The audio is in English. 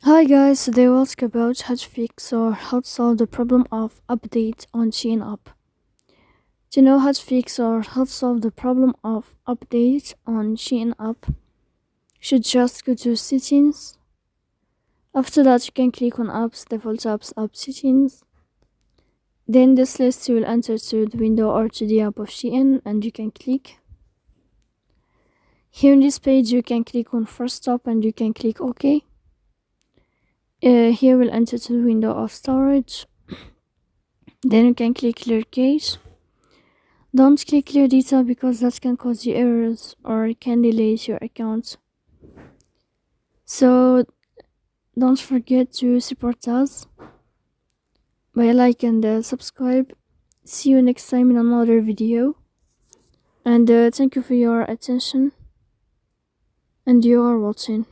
Hi guys, today we'll talk about how to fix or how to solve the problem of update on Shein app. To know how to fix or how to solve the problem of update on Shein app, you should just go to settings. After that, you can click on apps, default apps, app settings. Then this list will enter to the window or to the app of Shein, and you can click. Here in this page, you can click on first stop and you can click OK. Here we'll enter to the window of storage. Then you can click clear cache. Don't click clear data because that can cause you errors or can delay your account. So don't forget to support us by like and subscribe. See you next time in another video. And thank you for your attention. And you are watching.